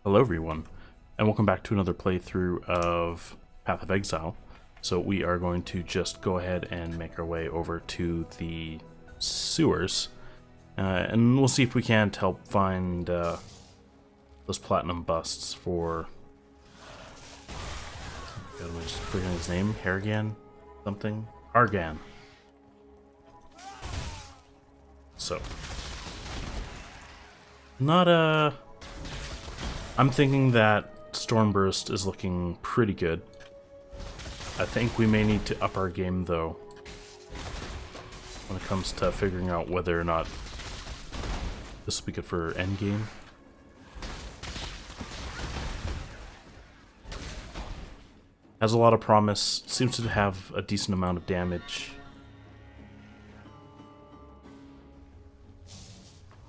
Hello everyone, and welcome back to another playthrough of Path of Exile. So we are going to just go ahead and make our way over to the sewers, and we'll see if we can't help find those platinum busts for... God, am I just forgetting his name? Harrigan? Something? Argan. So. Not a... I'm thinking that Stormburst is looking pretty good. I think we may need to up our game, though, when it comes to figuring out whether or not this will be good for endgame. Has a lot of promise, seems to have a decent amount of damage.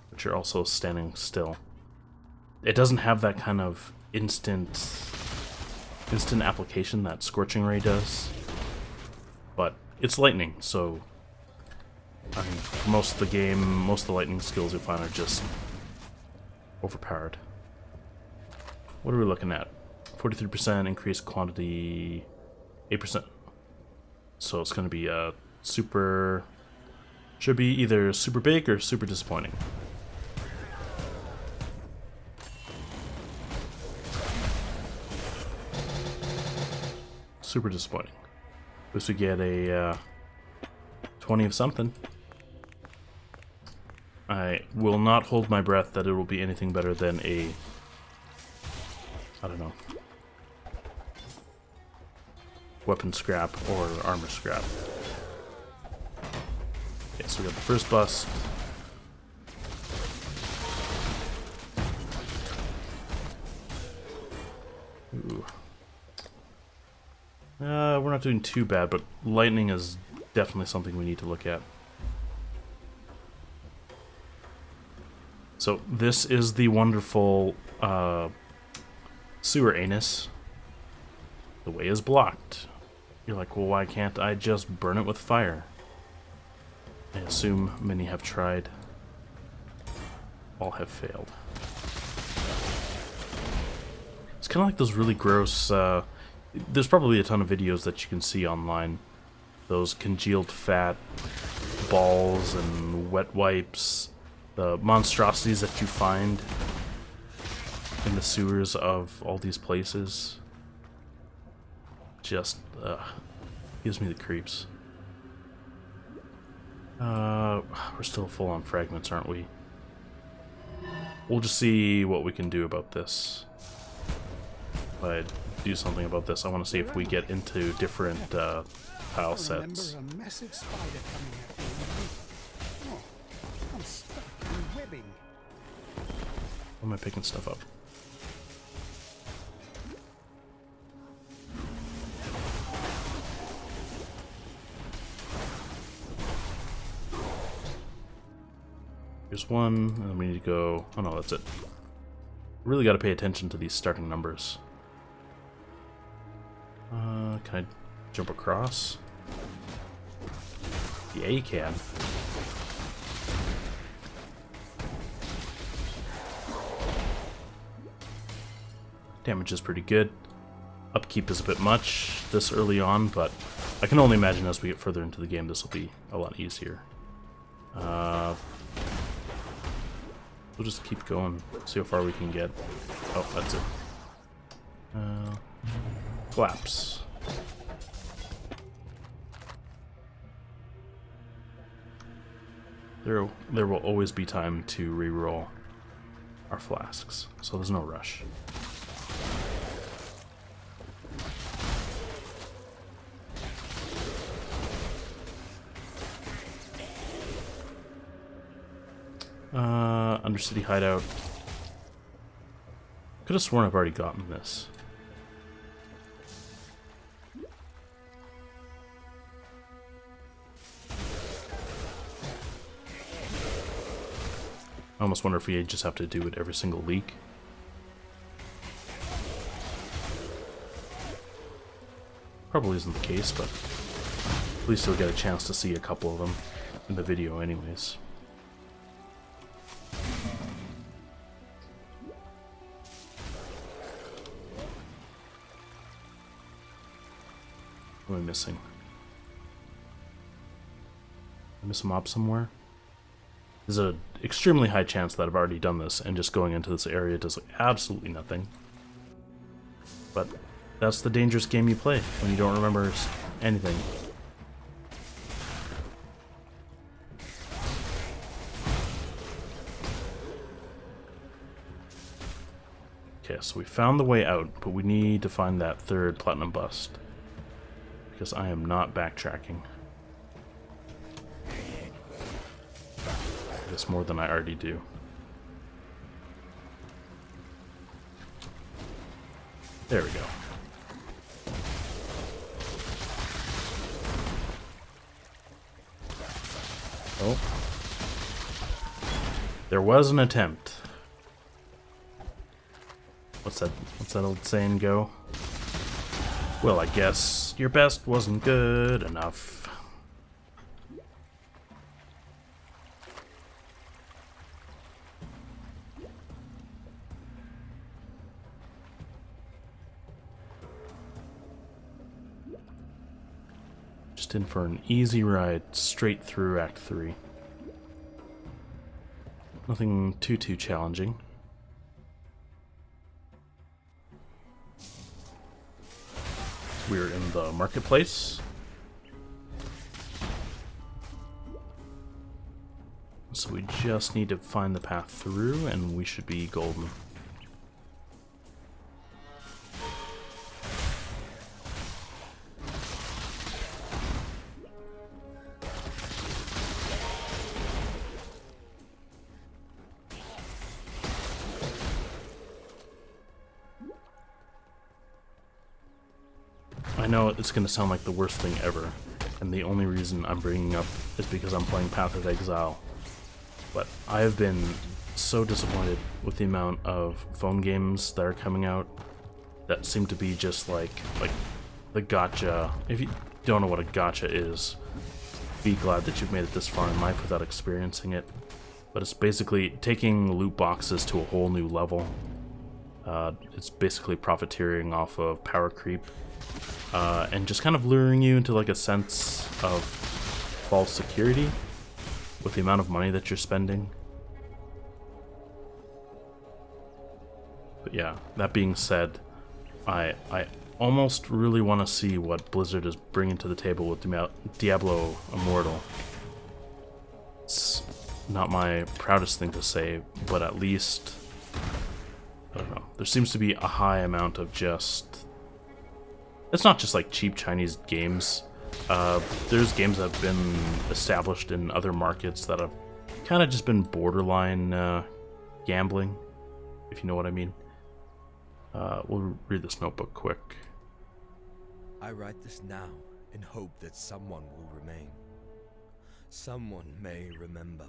But you're also standing still. It doesn't have that kind of instant application that Scorching Ray does, but it's lightning, so I mean, for most of the game, most of the lightning skills you find are just overpowered. What are we looking at? 43% increased quantity, 8%. So it's going to be a super, should be either super big or super disappointing. Super disappointing. At least we get a 20 of something. I will not hold my breath that it will be anything better than a... I don't know. Weapon scrap or armor scrap. Okay, so we got the first bust. Ooh. We're not doing too bad, but lightning is definitely something we need to look at. So this is the wonderful sewer anus. The way is blocked. You're like, well, why can't I just burn it with fire? I assume many have tried. All have failed. It's kind of like those really gross... there's probably a ton of videos that you can see online. Those congealed fat balls and wet wipes. The monstrosities that you find in the sewers of all these places. Just, gives me the creeps. We're still full on fragments, aren't we? We'll just see what we can do about this. If I do something about this, I want to see if we get into different tile sets. A massive spider coming at me. Oh, I'm stuck in webbing. Why am I picking stuff up? Here's one, and then we need to go... Oh no, that's it. Really got to pay attention to these starting numbers. Can I jump across? Yeah, you can. Damage is pretty good. Upkeep is a bit much this early on, but I can only imagine as we get further into the game this will be a lot easier. We'll just keep going, see how far we can get. Oh, that's it. Collapse. There will always be time to re-roll our flasks, so there's no rush. Undercity hideout. Could have sworn I've already gotten this. I almost wonder if we just have to do it every single leak. Probably isn't the case, but at least we'll get a chance to see a couple of them in the video anyways. am I missing? I miss a mob somewhere? There's an extremely high chance that I've already done this, and just going into this area does absolutely nothing. But that's the dangerous game you play when you don't remember anything. Okay, so we found the way out, but we need to find that third platinum bust. Because I am not backtracking. I guess more than I already do. There we go. Oh. There was an attempt. What's that old saying go? Well, I guess your best wasn't good enough. Just in for an easy ride straight through Act 3. Nothing too challenging. We're in the marketplace. So we just need to find the path through and we should be golden. I know it's going to sound like the worst thing ever, and the only reason I'm bringing up is because I'm playing Path of Exile. But I have been so disappointed with the amount of phone games that are coming out that seem to be just like the gacha. If you don't know what a gacha is, be glad that you've made it this far in life without experiencing it. But it's basically taking loot boxes to a whole new level. It's basically profiteering off of power creep. And just kind of luring you into like a sense of false security with the amount of money that you're spending. But yeah, that being said, I almost really want to see what Blizzard is bringing to the table with Diablo Immortal. It's not my proudest thing to say, but at least, I don't know, there seems to be a high amount of just... It's not just like cheap Chinese games. There's games that have been established in other markets that have kind of just been borderline gambling, if you know what I mean. We'll read this notebook quick. I write this now in hope that someone will remain. Someone may remember.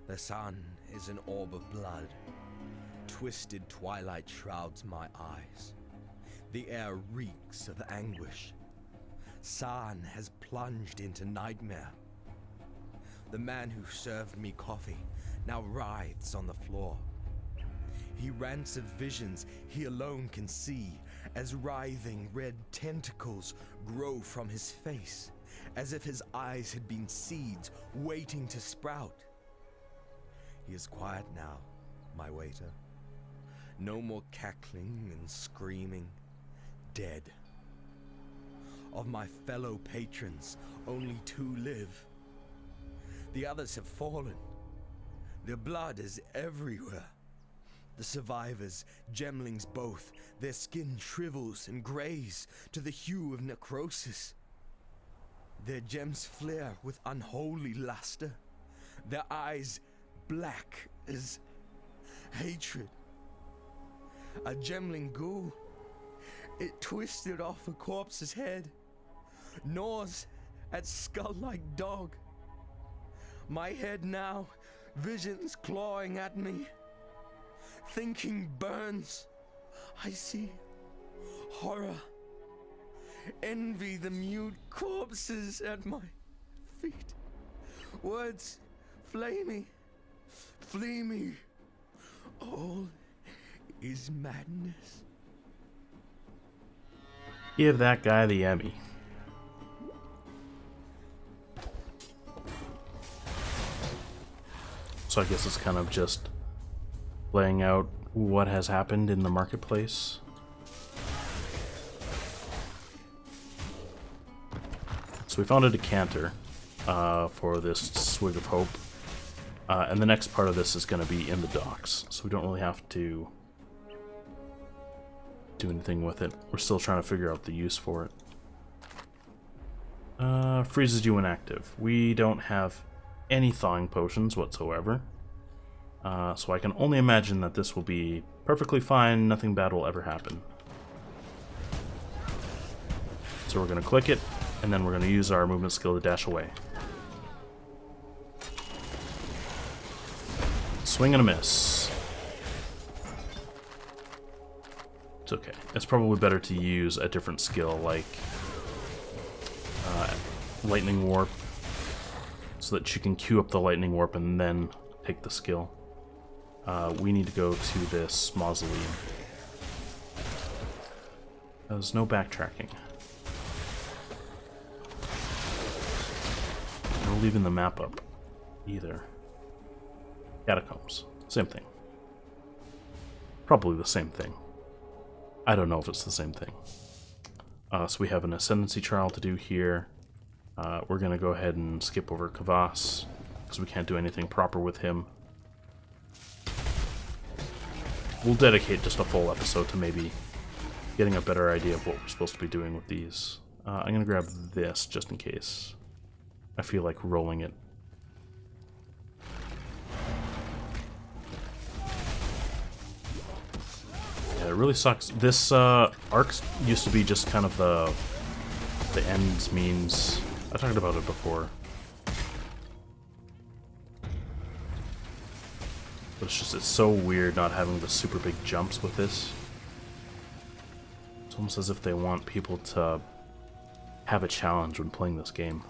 The sun is an orb of blood. Twisted twilight shrouds my eyes. The air reeks of anguish. San has plunged into nightmare. The man who served me coffee now writhes on the floor. He rants of visions he alone can see as writhing red tentacles grow from his face, as if his eyes had been seeds waiting to sprout. He is quiet now, my waiter. No more cackling and screaming. Dead. Of my fellow patrons, only 2 live. The others have fallen. Their blood is everywhere. The survivors, gemlings both, their skin shrivels and grays to the hue of necrosis. Their gems flare with unholy luster, their eyes black as hatred. A gemling ghoul, it twisted off a corpse's head, gnaws at skull-like dog. My head now, visions clawing at me. Thinking burns. I see horror. Envy the mute corpses at my feet. Words flay me, flee me. All is madness. Give that guy the Emmy. So I guess it's kind of just laying out what has happened in the marketplace. So we found a decanter for this Swig of Hope. And the next part of this is going to be in the docks. So we don't really have to do anything with it. We're still trying to figure out the use for it. Freezes you inactive. We don't have any thawing potions whatsoever. So I can only imagine that this will be perfectly fine, nothing bad will ever happen. So we're going to click it, and then we're going to use our movement skill to dash away. Swing and a miss. It's okay. It's probably better to use a different skill like Lightning Warp, so that you can queue up the Lightning Warp and then take the skill. We need to go to this mausoleum. There's no backtracking. No leaving the map up either. Catacombs. Same thing. Probably the same thing. I don't know if it's the same thing. So we have an Ascendancy trial to do here. We're going to go ahead and skip over Kvass, because we can't do anything proper with him. We'll dedicate just a full episode to maybe getting a better idea of what we're supposed to be doing with these. I'm going to grab this just in case. I feel like rolling it. Yeah, it really sucks. This arc used to be just kind of the ends means. I talked about it before. But it's so weird not having the super big jumps with this. It's almost as if they want people to have a challenge when playing this game.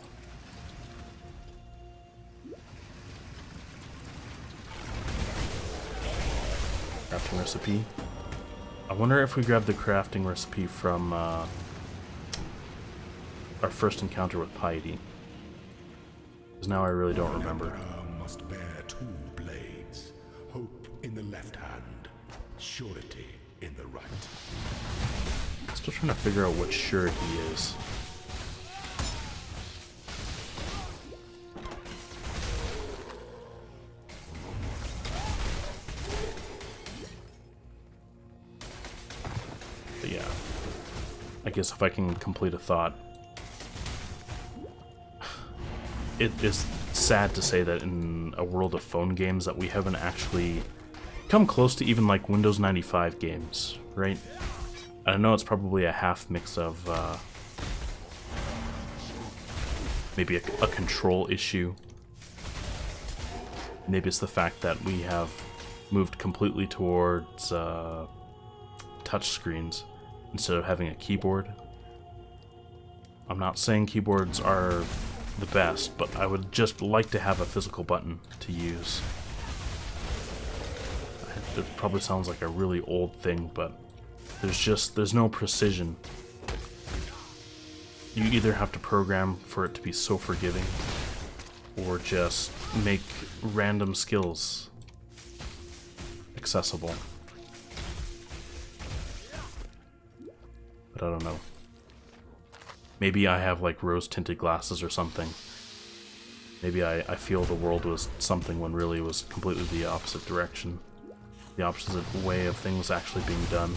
Crafting recipe. I wonder if we grab the crafting recipe from our first encounter with Piety. Because now I really don't remember. Must bear two blades, hope in the left hand, surety in the right. Still trying to figure out what surety is. But yeah, I guess if I can complete a thought. It is sad to say that in a world of phone games that we haven't actually come close to even like Windows 95 games, right? I know it's probably a half mix of maybe a control issue. Maybe it's the fact that we have moved completely towards touch screens instead of having a keyboard. I'm not saying keyboards are the best, but I would just like to have a physical button to use. It probably sounds like a really old thing, but there's no precision. You either have to program for it to be so forgiving, or just make random skills accessible. But I don't know. Maybe I have like rose-tinted glasses or something. Maybe I feel the world was something when really it was completely the opposite direction. The opposite way of things actually being done.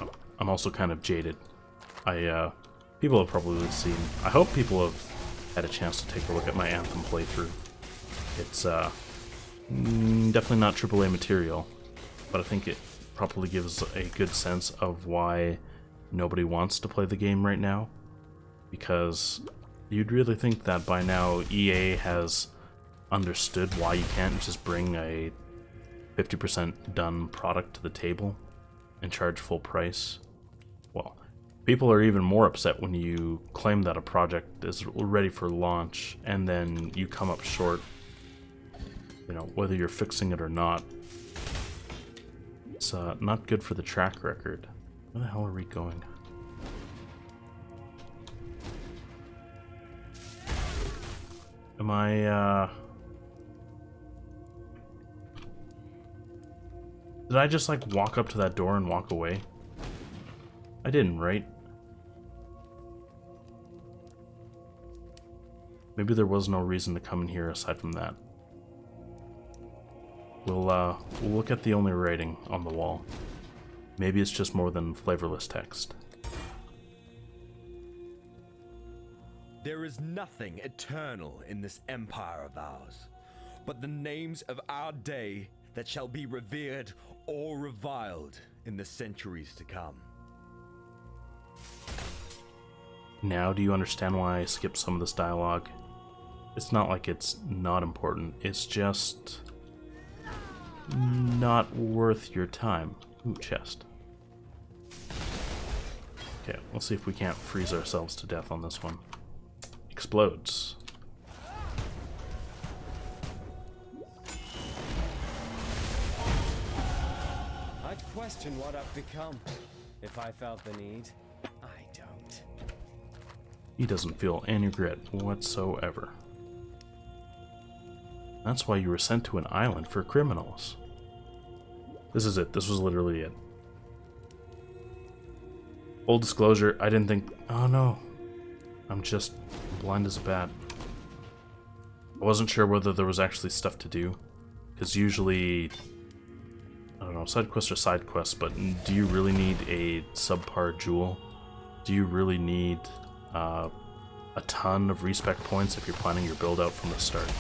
Oh, I'm also kind of jaded. People have probably seen. I hope people have had a chance to take a look at my Anthem playthrough. It's definitely not AAA material, but I think it probably gives a good sense of why nobody wants to play the game right now. Because you'd really think that by now EA has understood why you can't just bring a 50% done product to the table and charge full price. Well, People are even more upset when you claim that a project is ready for launch and then you come up short, you know, whether you're fixing it or not. It's not good for the track record. Where the hell are we going? Am I, did I just, like, walk up to that door and walk away? I didn't, right? Maybe there was no reason to come in here aside from that. We'll look at the only writing on the wall. Maybe it's just more than flavorless text. There is nothing eternal in this empire of ours, but the names of our day that shall be revered or reviled in the centuries to come. Now do you understand why I skipped some of this dialogue? It's not like it's not important, it's just not worth your time. Ooh, chest. Okay, we'll see if we can't freeze ourselves to death on this one. Explodes. I'd question what I've become if I felt the need. I don't. He doesn't feel any regret whatsoever. That's why you were sent to an island for criminals. This is it. This was literally it. Full disclosure, I didn't think... Oh no. I'm just blind as a bat. I wasn't sure whether there was actually stuff to do. Because usually... I don't know, side quests are side quests, but do you really need a subpar jewel? Do you really need a ton of respec points if you're planning your build out from the start?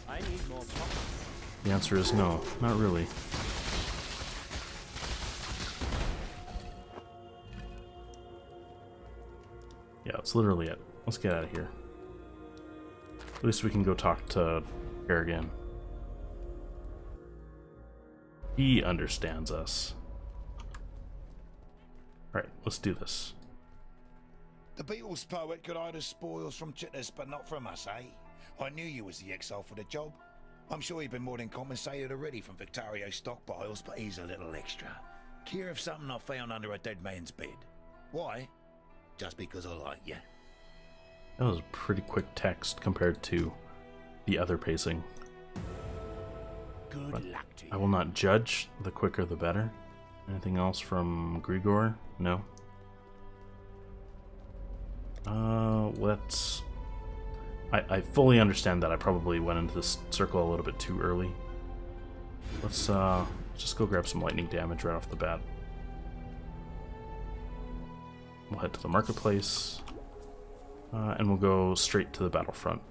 I need more pockets. The answer is no, not really. Yeah, that's literally it. Let's get out of here. At least we can go talk to Hyperion. He understands us. Alright, let's do this. The Beatles poet could hide the spoils from chitters, but not from us, eh? I knew you was the Exile for the job. I'm sure you've been more than compensated already from Victario's stockpiles, but here's a little extra. Care of something I found under a dead man's bed. Why? Just because I like you. That was a pretty quick text compared to the other pacing. Good luck to you. I will not judge, the quicker the better. Anything else from Grigor? No. Let's... I fully understand that I probably went into this circle a little bit too early. Let's just go grab some lightning damage right off the bat. We'll head to the marketplace, and we'll go straight to the battlefront.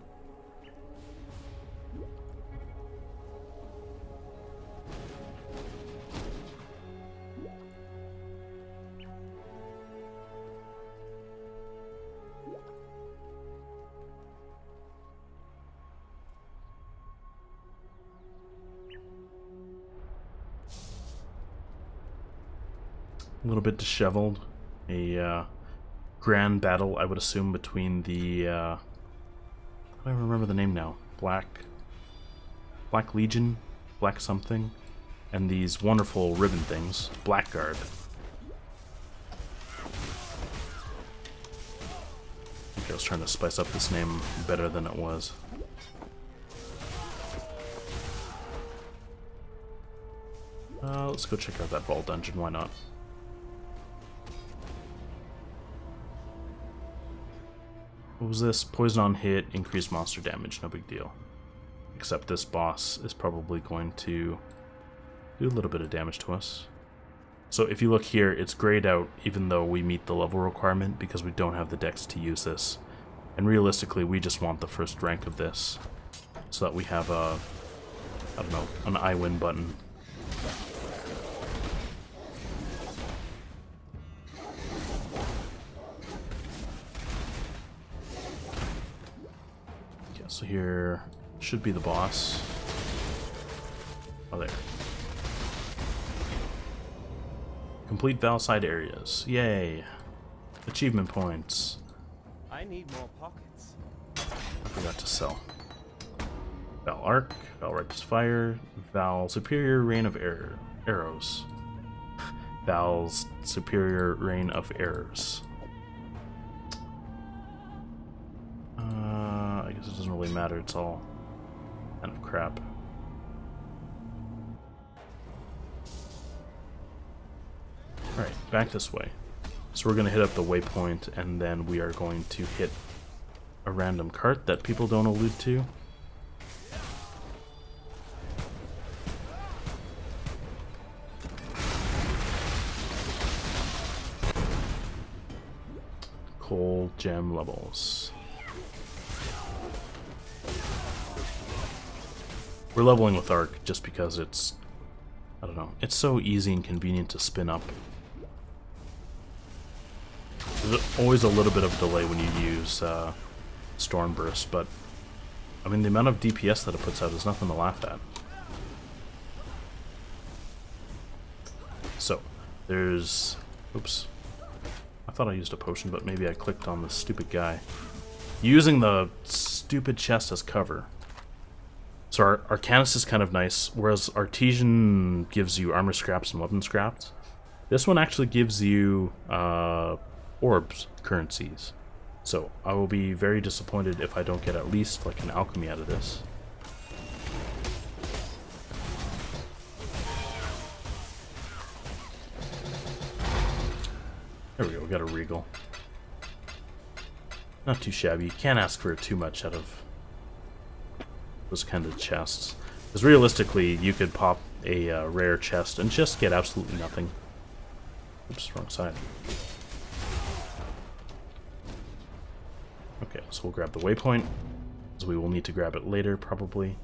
A little bit disheveled. A grand battle, I would assume, between the I don't remember the name now. Black Legion, Black something, and these wonderful ribbon things, Blackguard. I think I was trying to spice up this name better than it was. Let's go check out that ball dungeon, why not? What was this? Poison on hit, increased monster damage, no big deal. Except this boss is probably going to do a little bit of damage to us. So if you look here, it's grayed out even though we meet the level requirement because we don't have the dex to use this. And realistically, we just want the first rank of this so that we have a, I don't know, an I win button. So here should be the boss. Oh, there. Complete Val side areas. Yay. Achievement points. I need more pockets. I forgot to sell. Val Arc, Val Ripus Fire, Val Superior Rain of Arrows. Val's Superior Rain of Errors. I guess it doesn't really matter, it's all kind of crap. Alright, back this way. So we're going to hit up the waypoint, and then we are going to hit a random cart that people don't allude to. Coal gem levels. We're leveling with Arc just because it's, I don't know, it's so easy and convenient to spin up. There's always a little bit of delay when you use Storm Burst, but I mean the amount of DPS that it puts out is nothing to laugh at. So, there's... oops. I thought I used a potion, but maybe I clicked on this stupid guy. Using the stupid chest as cover. So our Arcanus is kind of nice, whereas Artesian gives you armor scraps and weapon scraps. This one actually gives you orbs currencies. So I will be very disappointed if I don't get at least like an alchemy out of this. There we go, we got a Regal. Not too shabby. You can't ask for too much out of those kind of chests. Because realistically, you could pop a rare chest and just get absolutely nothing. Oops, wrong side. Okay, so we'll grab the waypoint, because we will need to grab it later, probably.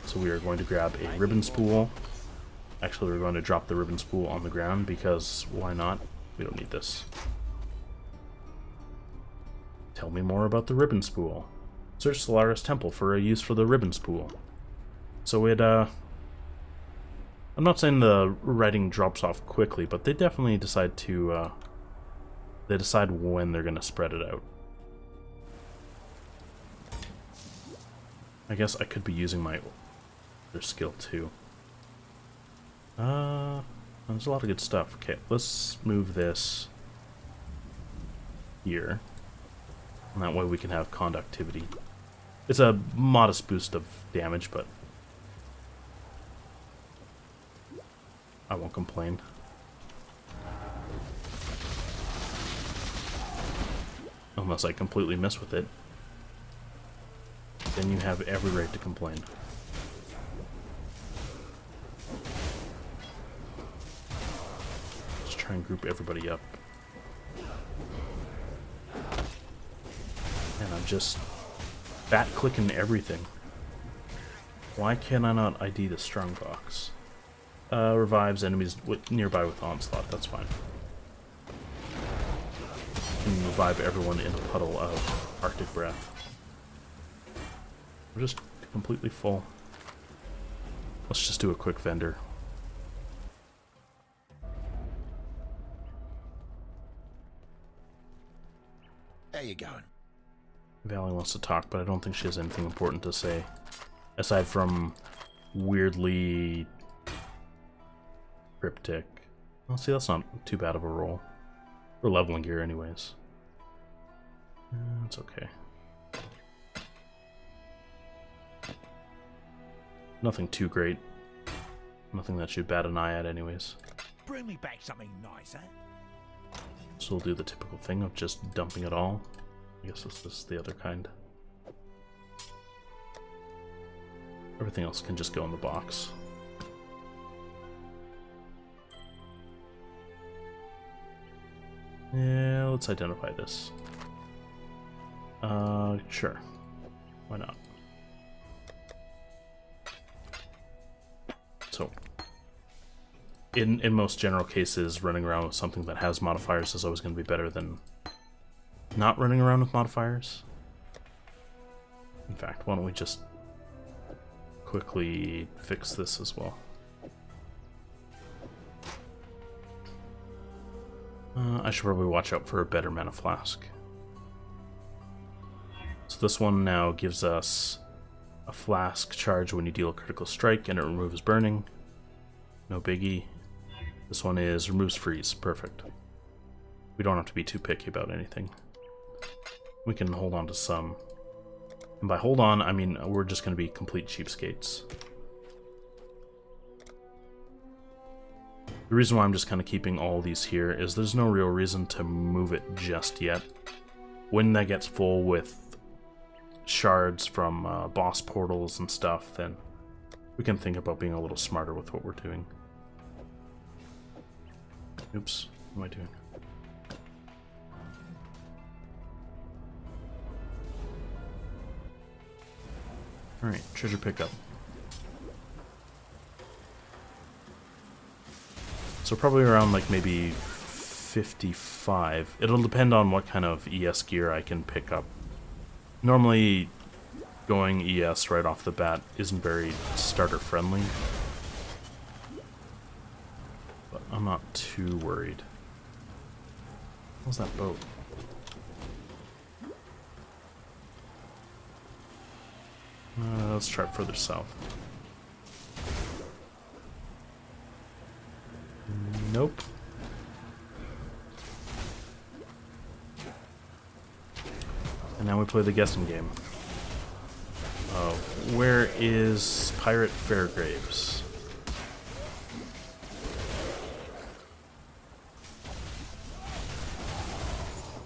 So we are going to grab a ribbon spool. Actually, we're going to drop the ribbon spool on the ground, because why not? We don't need this. Tell me more about the ribbon spool. Search Solaris Temple for a use for the ribbon spool. So it, I'm not saying the writing drops off quickly, but they definitely decide to, they decide when they're going to spread it out. I guess I could be using my other skill too. There's a lot of good stuff. Okay, let's move this here. And that way we can have conductivity. It's a modest boost of damage, but I won't complain. Unless I completely miss with it. Then you have every right to complain. Let's try and group everybody up. And I'm just fat clicking everything. Why can I not ID the strong box? Revives enemies nearby with onslaught, that's fine. And revive everyone in a puddle of Arctic breath. We're just completely full. Let's just do a quick vendor. How you going? Valley wants to talk, but I don't think she has anything important to say. Aside from weirdly cryptic. Well, see, that's not too bad of a roll. We're leveling gear anyways. It's okay. Nothing too great. Nothing that should bat an eye at anyways. Bring me back something nice, eh? So we'll do the typical thing of just dumping it all. I guess this is the other kind. Everything else can just go in the box. Yeah, let's identify this. Sure. Why not? So, in most general cases, running around with something that has modifiers is always going to be better than not running around with modifiers. In fact, why don't we just quickly fix this as well? should probably watch out for a better mana flask. So this one now gives us a flask charge when you deal a critical strike and it removes burning. No biggie. This one is removes freeze. Perfect. We don't have to be too picky about anything. We can hold on to some. And by hold on, I mean we're just going to be complete cheapskates. The reason why I'm just kind of keeping all these here is there's no real reason to move it just yet. When that gets full with shards from boss portals and stuff, then we can think about being a little smarter with what we're doing. Oops, what am I doing? Alright, treasure pickup. So probably around like maybe 55. It'll depend on what kind of ES gear I can pick up. Normally going ES right off the bat isn't very starter friendly. But I'm not too worried. What's that boat? Let's try further south. Nope. And now we play the guessing game. Where is Pirate Fairgraves?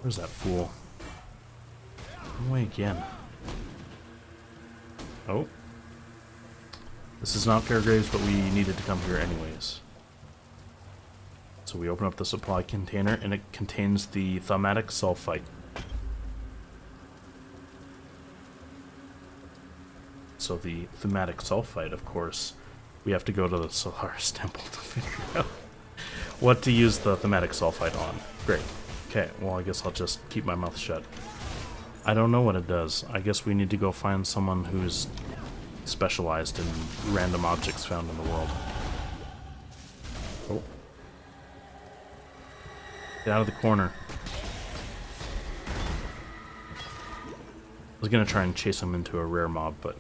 Where's that fool? Run away again. Oh. This is not Fairgraves, but we needed to come here anyways. So we open up the supply container, and it contains the thaumatic sulfite. So the thaumatic sulfite, of course, we have to go to the Solaris Temple to figure out what to use the thaumatic sulfite on. Great. Okay, well I guess I'll just keep my mouth shut. I don't know what it does. I guess we need to go find someone who's specialized in random objects found in the world. Oh. Get out of the corner. I was gonna try and chase him into a rare mob, but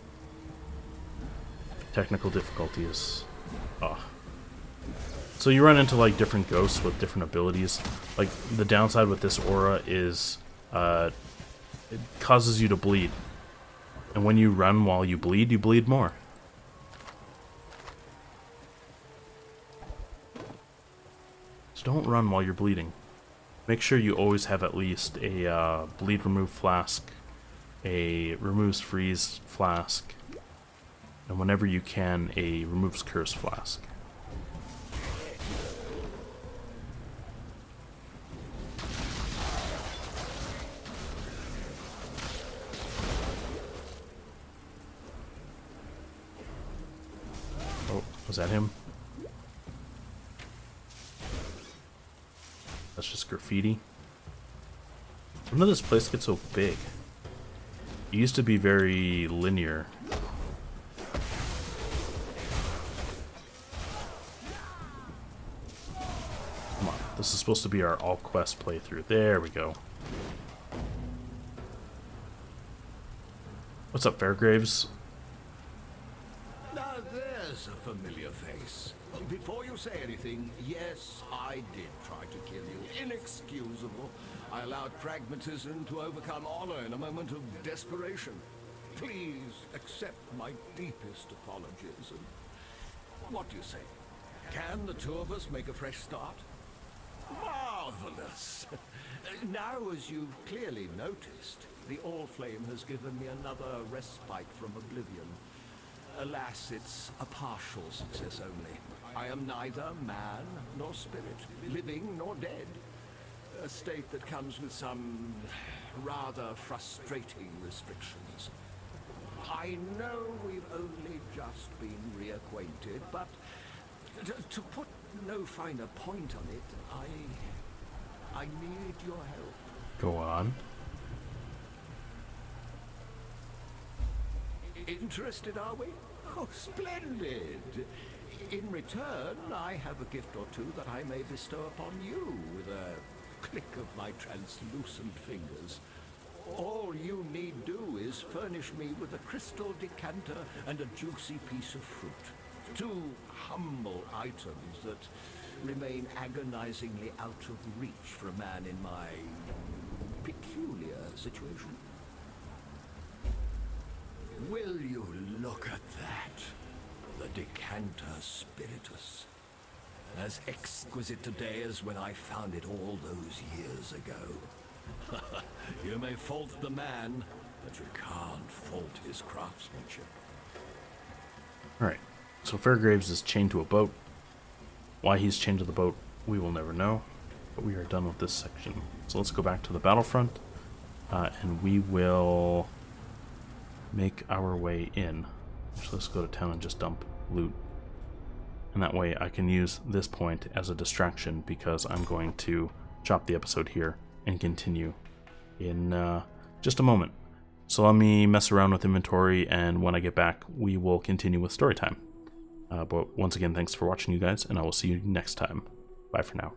technical difficulty is... Oh. So you run into like different ghosts with different abilities. Like the downside with this aura is it causes you to bleed. And when you run while you bleed more. So don't run while you're bleeding. Make sure you always have at least a bleed remove flask, a removes freeze flask, and whenever you can, a removes curse flask. Oh, was that him? That's just graffiti. When did this place get so big? It used to be very linear. Come on, this is supposed to be our all-quest playthrough. There we go. What's up, Fairgraves? Now there's a familiar face. Before you say anything, yes, I did try to kill you. Inexcusable. I allowed pragmatism to overcome honor in a moment of desperation. Please accept my deepest apologies. And what do you say? Can the two of us make a fresh start? Marvelous. Now, as you've clearly noticed, the All-Flame has given me another respite from oblivion. Alas, it's a partial success only. I am neither man nor spirit, living nor dead. A state that comes with some rather frustrating restrictions. I know we've only just been reacquainted, but to put no finer point on it, I need your help. Go on. Interested, are we? Oh, splendid! In return, I have a gift or two that I may bestow upon you with a click of my translucent fingers. All you need do is furnish me with a crystal decanter and a juicy piece of fruit. Two humble items that remain agonizingly out of reach for a man in my peculiar situation. Will you look at that? The decanter spiritus. As exquisite today as when I found it all those years ago. You may fault the man, but you can't fault his craftsmanship. Alright, so Fairgraves is chained to a boat. Why he's chained to the boat, we will never know. But we are done with this section. So let's go back to the Battlefront, and we will make our way in. So let's go to town and just dump loot. And that way I can use this point as a distraction, because I'm going to chop the episode here and continue in just a moment. So let me mess around with inventory, and when I get back, we will continue with story time. But once again, thanks for watching, you guys, and I will see you next time. Bye for now.